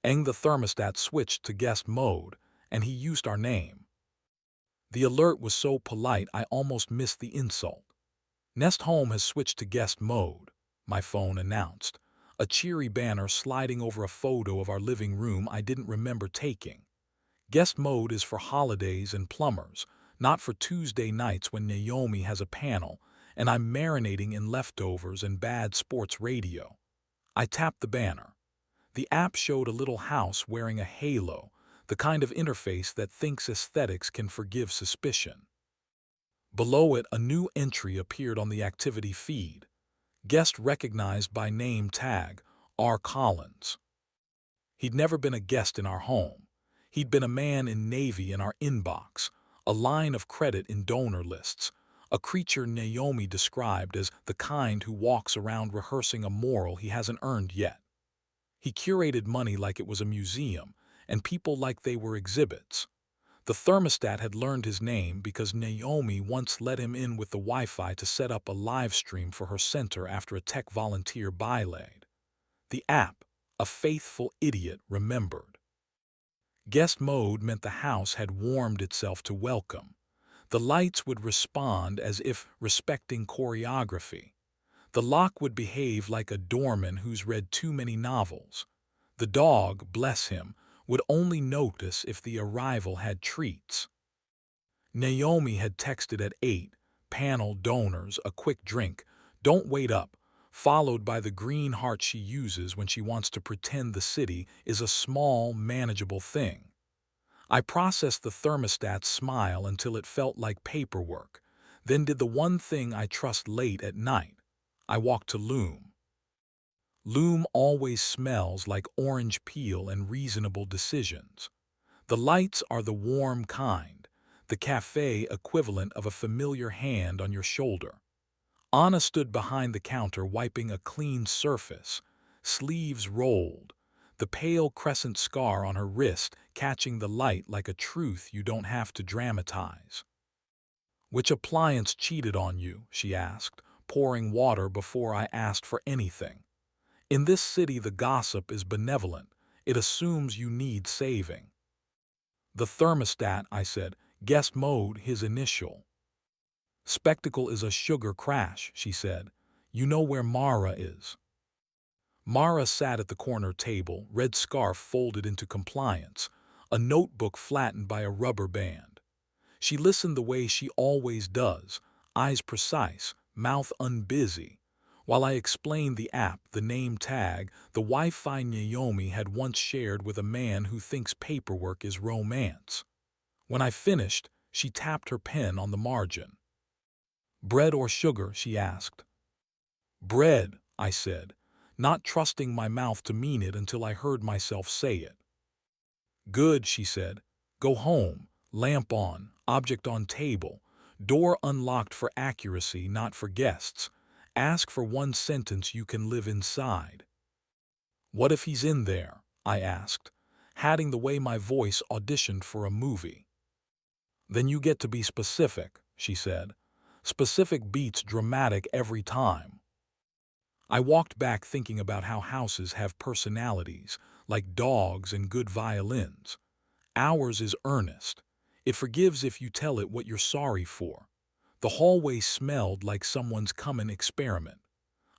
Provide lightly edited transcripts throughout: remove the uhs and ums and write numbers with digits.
The thermostat switched to guest mode, and he used our name. The alert was so polite I almost missed the insult. Nest Home has switched to guest mode, my phone announced, a cheery banner sliding over a photo of our living room I didn't remember taking. Guest mode is for holidays and plumbers, not for Tuesday nights when Naomi has a panel and I'm marinating in leftovers and bad sports radio. I tapped the banner. The app showed a little house wearing a halo, the kind of interface that thinks aesthetics can forgive suspicion. Below it, a new entry appeared on the activity feed. Guest recognized by name tag, R. Collins. He'd never been a guest in our home. He'd been a man in Navy in our inbox, a line of credit in donor lists, a creature Naomi described as the kind who walks around rehearsing a moral he hasn't earned yet. He curated money like it was a museum, and people like they were exhibits. The thermostat had learned his name because Naomi once let him in with the Wi-Fi to set up a live stream for her center after a tech volunteer bylaid. The app, a faithful idiot, remembered. Guest mode meant the house had warmed itself to welcome. The lights would respond as if respecting choreography. The lock would behave like a doorman who's read too many novels. The dog, bless him, would only notice if the arrival had treats. Naomi had texted at 8, panel donors, a quick drink, don't wait up, followed by the green heart she uses when she wants to pretend the city is a small, manageable thing. I processed the thermostat's smile until it felt like paperwork, then did the one thing I trust late at night. I walked to Loom. Loom always smells like orange peel and reasonable decisions. The lights are the warm kind, the cafe equivalent of a familiar hand on your shoulder. Anna stood behind the counter wiping a clean surface, sleeves rolled, the pale crescent scar on her wrist catching the light like a truth you don't have to dramatize. "Which appliance cheated on you?" she asked, pouring water before I asked for anything. In this city the gossip is benevolent. It assumes you need saving. "The thermostat," I said. "Guest mode, his initial." "Spectacle is a sugar crash," she said. "You know where Mara is." Mara sat at the corner table, red scarf folded into compliance, a notebook flattened by a rubber band. She listened the way she always does, eyes precise, mouth unbusy, while I explained the app, the name tag, the Wi-Fi Naomi had once shared with a man who thinks paperwork is romance. When I finished, she tapped her pen on the margin. "Bread or sugar?" she asked. "Bread," I said, not trusting my mouth to mean it until I heard myself say it. "Good," she said. "Go home, lamp on, object on table, door unlocked for accuracy, not for guests. Ask for one sentence you can live inside." "What if he's in there?" I asked, hatting the way my voice auditioned for a movie. "Then you get to be specific," she said. "Specific beats dramatic every time." I walked back thinking about how houses have personalities, like dogs and good violins. Ours is earnest. It forgives if you tell it what you're sorry for. The hallway smelled like someone's common experiment.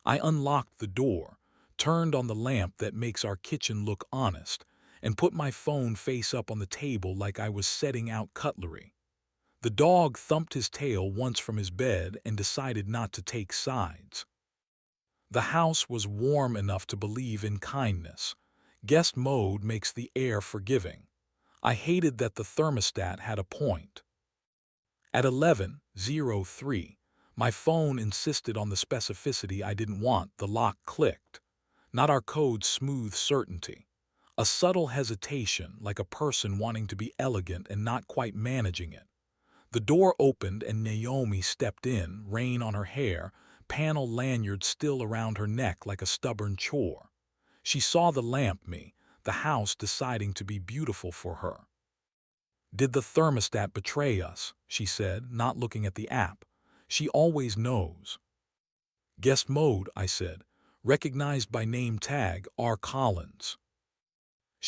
I unlocked the door, turned on the lamp that makes our kitchen look honest, and put my phone face up on the table like I was setting out cutlery. The dog thumped his tail once from his bed and decided not to take sides. The house was warm enough to believe in kindness. Guest mode makes the air forgiving. I hated that the thermostat had a point. At 11:03, my phone insisted on the specificity I didn't want. The lock clicked. Not our code's smooth certainty. A subtle hesitation, like a person wanting to be elegant and not quite managing it. The door opened and Naomi stepped in, rain on her hair, panel lanyard still around her neck like a stubborn chore. She saw the lamp me, the house deciding to be beautiful for her. "Did the thermostat betray us?" she said, not looking at the app. She always knows. "Guest mode," I said, "recognized by name tag, R. Collins."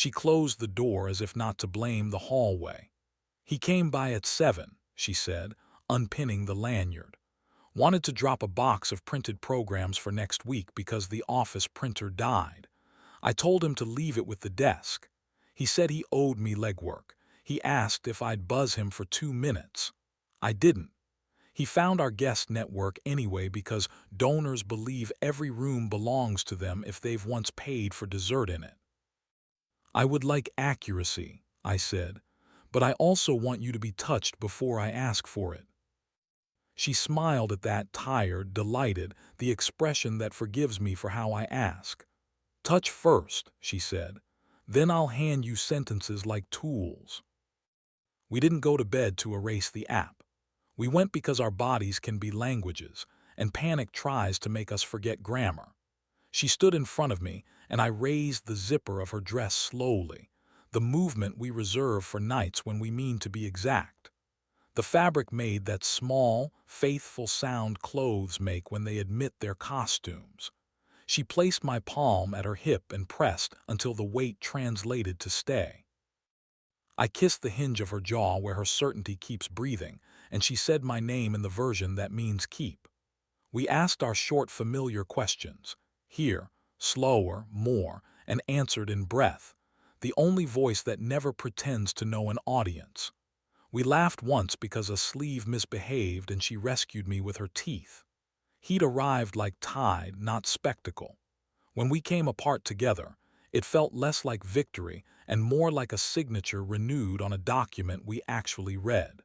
She closed the door as if not to blame the hallway. He came by at 7, she said, unpinning the lanyard. Wanted to drop a box of printed programs for next week because the office printer died. I told him to leave it with the desk. He said he owed me legwork. He asked if I'd buzz him for 2 minutes. I didn't. He found our guest network anyway because donors believe every room belongs to them if they've once paid for dessert in it. I would like accuracy, I said, but I also want you to be touched before I ask for it. She smiled at that, tired, delighted, the expression that forgives me for how I ask. Touch first, she said. Then I'll hand you sentences like tools. We didn't go to bed to erase the app. We went because our bodies can be languages, and panic tries to make us forget grammar. She stood in front of me, and I raised the zipper of her dress slowly, the movement we reserve for nights when we mean to be exact. The fabric made that small, faithful sound clothes make when they admit their costumes. She placed my palm at her hip and pressed until the weight translated to stay. I kissed the hinge of her jaw where her certainty keeps breathing, and she said my name in the version that means keep. We asked our short, familiar questions, here, slower, more, and answered in breath, the only voice that never pretends to know an audience. We laughed once because a sleeve misbehaved and she rescued me with her teeth. He'd arrived like tide, not spectacle. When we came apart together, it felt less like victory and more like a signature renewed on a document we actually read.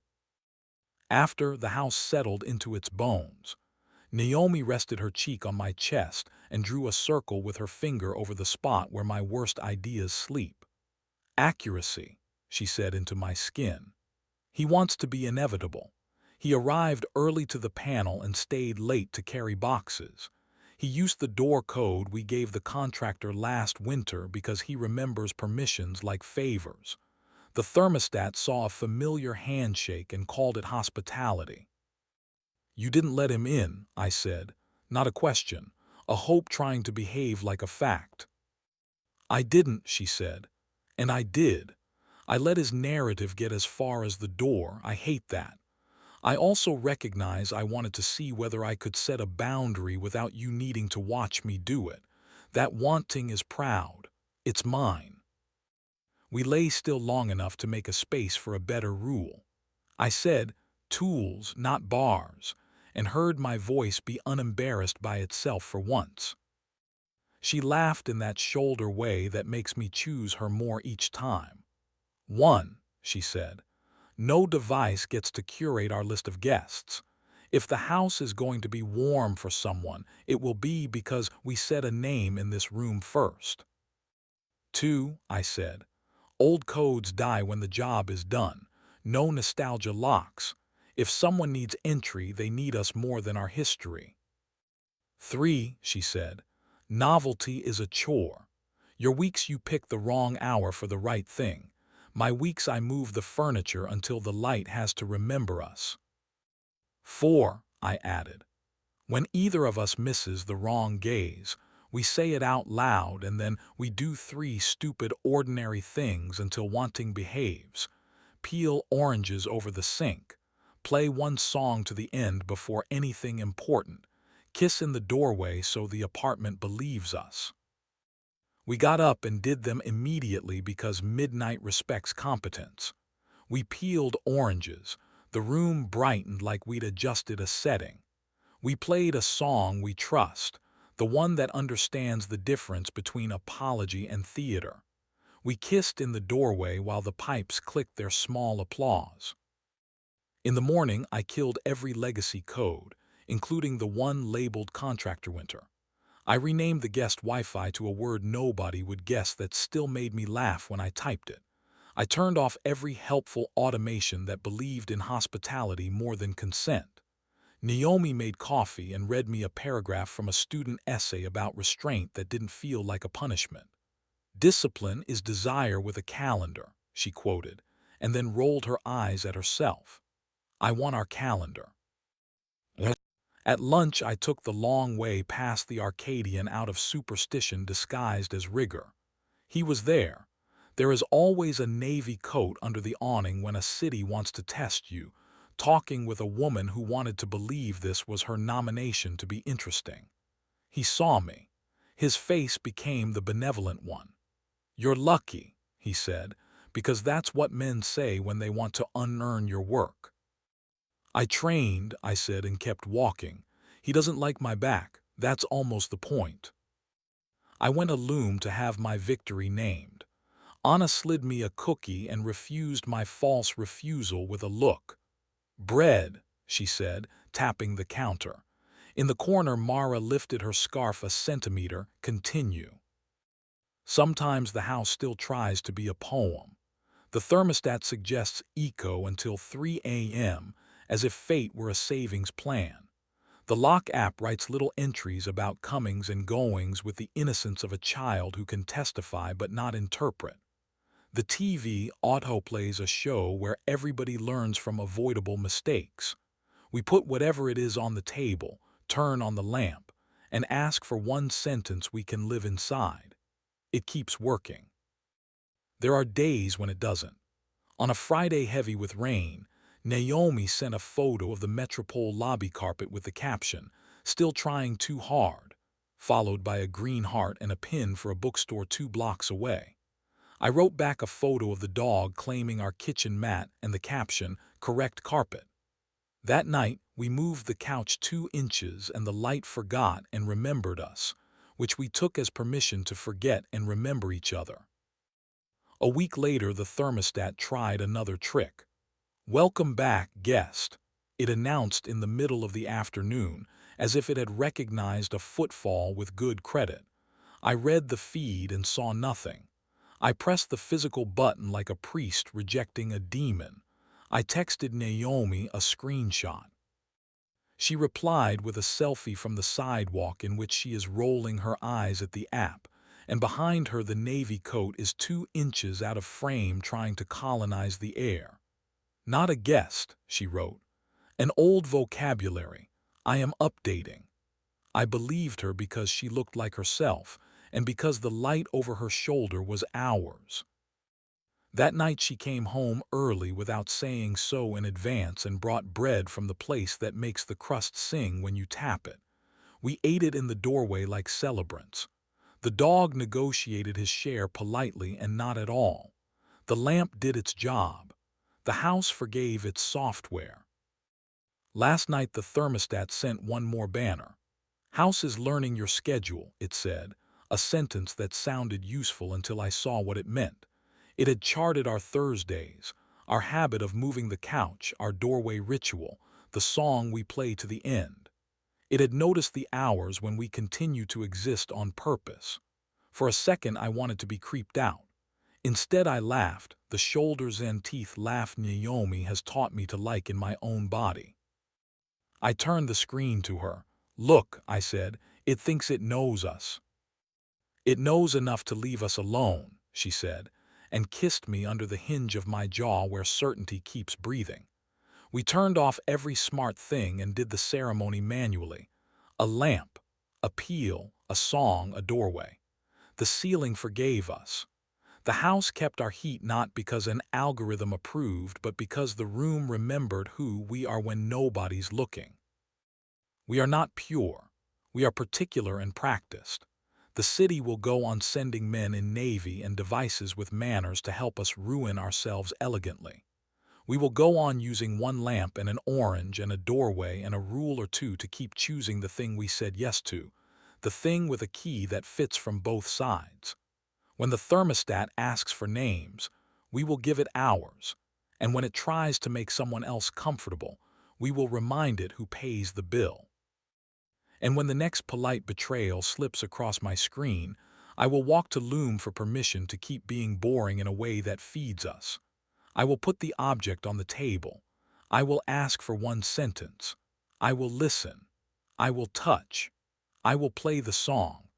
After the house settled into its bones, Naomi rested her cheek on my chest and drew a circle with her finger over the spot where my worst ideas sleep. Accuracy, she said into my skin. He wants to be inevitable. He arrived early to the panel and stayed late to carry boxes. He used the door code we gave the contractor last winter because he remembers permissions like favors. The thermostat saw a familiar handshake and called it hospitality. You didn't let him in, I said. Not a question, a hope trying to behave like a fact. I didn't, she said. And I did. I let his narrative get as far as the door. I hate that. I also recognize I wanted to see whether I could set a boundary without you needing to watch me do it. That wanting is proud. It's mine. We lay still long enough to make a space for a better rule. I said, tools, not bars, and heard my voice be unembarrassed by itself for once. She laughed in that shoulder way that makes me choose her more each time. 1, she said. No device gets to curate our list of guests. If the house is going to be warm for someone, it will be because we said a name in this room first. 2, I said. Old codes die when the job is done. No nostalgia locks. If someone needs entry, they need us more than our history. 3, she said. Novelty is a chore. Your weeks you pick the wrong hour for the right thing. My weeks I move the furniture until the light has to remember us. 4, I added. When either of us misses the wrong gaze, we say it out loud and then we do 3 stupid ordinary things until wanting behaves. Peel oranges over the sink. Play one song to the end before anything important. Kiss in the doorway so the apartment believes us. We got up and did them immediately because midnight respects competence. We peeled oranges. The room brightened like we'd adjusted a setting. We played a song we trust, the one that understands the difference between apology and theater. We kissed in the doorway while the pipes clicked their small applause. In the morning, I killed every legacy code, including the one labeled contractor winter. I renamed the guest Wi-Fi to a word nobody would guess that still made me laugh when I typed it. I turned off every helpful automation that believed in hospitality more than consent. Naomi made coffee and read me a paragraph from a student essay about restraint that didn't feel like a punishment. Discipline is desire with a calendar, she quoted, and then rolled her eyes at herself. I want our calendar. At lunch, I took the long way past the Arcadian out of superstition disguised as rigor. He was there. There is always a navy coat under the awning when a city wants to test you, talking with a woman who wanted to believe this was her nomination to be interesting. He saw me. His face became the benevolent one. "You're lucky," he said, "because that's what men say when they want to unearn your work." "I trained," I said, and kept walking. "He doesn't like my back. That's almost the point." I went a loom to have my victory named. Anna slid me a cookie and refused my false refusal with a look. "Bread," she said, tapping the counter. In the corner, Mara lifted her scarf a centimeter. "Continue." Sometimes the house still tries to be a poem. The thermostat suggests eco until 3 a.m., as if fate were a savings plan. The lock app writes little entries about comings and goings with the innocence of a child who can testify but not interpret. The TV autoplays a show where everybody learns from avoidable mistakes. We put whatever it is on the table, turn on the lamp, and ask for one sentence we can live inside. It keeps working. There are days when it doesn't. On a Friday heavy with rain, Naomi sent a photo of the Metropole lobby carpet with the caption, "Still trying too hard," followed by a green heart and a pin for a bookstore 2 blocks away. I wrote back a photo of the dog claiming our kitchen mat and the caption, "Correct carpet." That night, we moved the couch 2 inches and the light forgot and remembered us, which we took as permission to forget and remember each other. A week later, the thermostat tried another trick. "Welcome back, guest," it announced in the middle of the afternoon, as if it had recognized a footfall with good credit. I read the feed and saw nothing. I pressed the physical button like a priest rejecting a demon. I texted Naomi a screenshot. She replied with a selfie from the sidewalk in which she is rolling her eyes at the app, and behind her the navy coat is 2 inches out of frame trying to colonize the air. "Not a guest," she wrote. "An old vocabulary. I am updating." I believed her because she looked like herself, and because the light over her shoulder was ours. That night she came home early without saying so in advance and brought bread from the place that makes the crust sing when you tap it. We ate it in the doorway like celebrants. The dog negotiated his share politely and not at all. The lamp did its job. The house forgave its software. Last night the thermostat sent one more banner. "House is learning your schedule," it said, a sentence that sounded useful until I saw what it meant. It had charted our Thursdays, our habit of moving the couch, our doorway ritual, the song we play to the end. It had noticed the hours when we continue to exist on purpose. For a second I wanted to be creeped out. Instead I laughed, the shoulders and teeth laugh Naomi has taught me to like in my own body. I turned the screen to her. "Look," I said, "it thinks it knows us." "It knows enough to leave us alone," she said, and kissed me under the hinge of my jaw where certainty keeps breathing. We turned off every smart thing and did the ceremony manually. A lamp, a peel, a song, a doorway. The ceiling forgave us. The house kept our heat not because an algorithm approved, but because the room remembered who we are when nobody's looking. We are not pure. We are particular and practiced. The city will go on sending men in navy and devices with manners to help us ruin ourselves elegantly. We will go on using one lamp and an orange and a doorway and a rule or two to keep choosing the thing we said yes to, the thing with a key that fits from both sides. When the thermostat asks for names, we will give it ours, and when it tries to make someone else comfortable, we will remind it who pays the bill. And when the next polite betrayal slips across my screen, I will walk to Loom for permission to keep being boring in a way that feeds us. I will put the object on the table. I will ask for one sentence. I will listen. I will touch. I will play the song.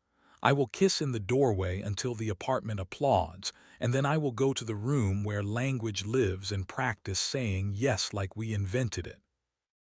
I will kiss in the doorway until the apartment applauds, and then I will go to the room where language lives and practice saying yes like we invented it.